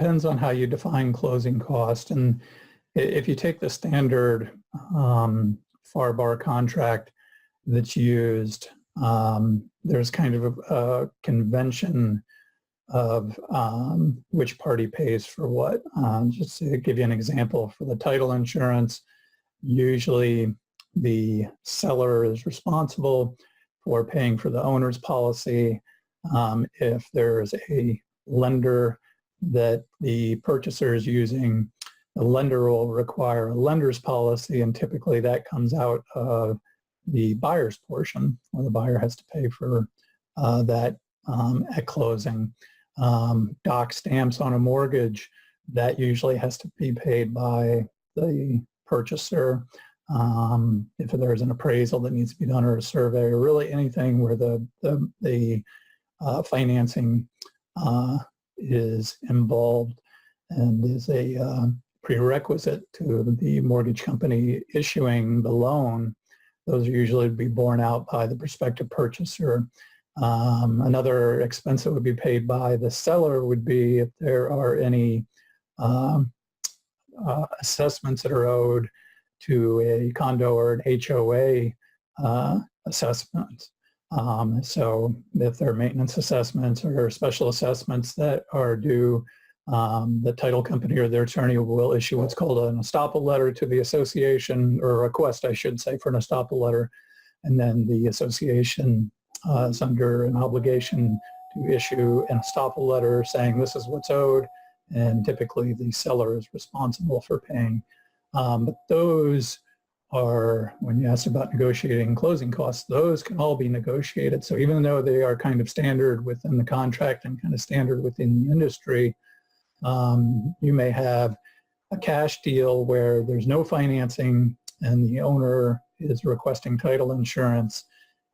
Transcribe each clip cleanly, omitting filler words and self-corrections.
depends on how you define closing cost. And if you take the standard FAR bar contract that's used, there's kind of a convention of which party pays for what. Just to give you an example, for the title insurance, usually the seller is responsible for paying for the owner's policy. If there's a lender that the purchaser is using, the lender will require a lender's policy, and typically that comes out of the buyer's portion, where the buyer has to pay for that at closing. Doc stamps on a mortgage, that usually has to be paid by the purchaser. If there's an appraisal that needs to be done, or a survey, or really anything where the financing is involved and is a prerequisite to the mortgage company issuing the loan, those are usually to be borne out by the prospective purchaser. Another expense that would be paid by the seller would be if there are any assessments that are owed to a condo or an HOA assessment. So if there are maintenance assessments or special assessments that are due, the title company or their attorney will issue what's called an estoppel letter to the association, or a request, I should say, for an estoppel letter. And then the association is under an obligation to issue an estoppel letter saying this is what's owed, and typically the seller is responsible for paying. But those are, when you asked about negotiating closing costs, those can all be negotiated. So even though they are kind of standard within the contract and kind of standard within the industry, you may have a cash deal where there's no financing and the owner is requesting title insurance,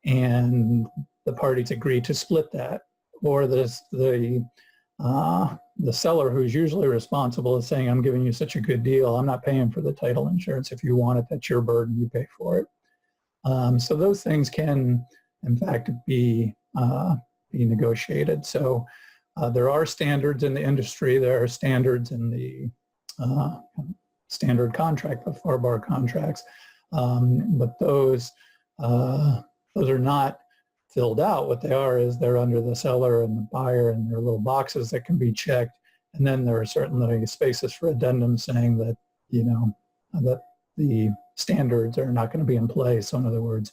and the parties agree to split that. Or the seller, who's usually responsible, is saying, I'm giving you such a good deal, I'm not paying for the title insurance. If you want it, that's your burden, you pay for it. So those things can, in fact, be negotiated. So there are standards in the industry, there are standards in the standard contract, the FAR bar contracts, but those are not filled out. What they are is they're under the seller and the buyer, and there are little boxes that can be checked. And then there are certainly spaces for addendum saying that, you know, that the standards are not going to be in place. So in other words,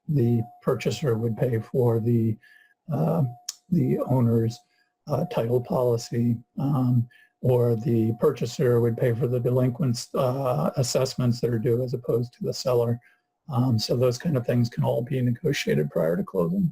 the purchaser would pay for the owner's title policy, or the purchaser would pay for the delinquent assessments that are due as opposed to the seller. So those kind of things can all be negotiated prior to closing.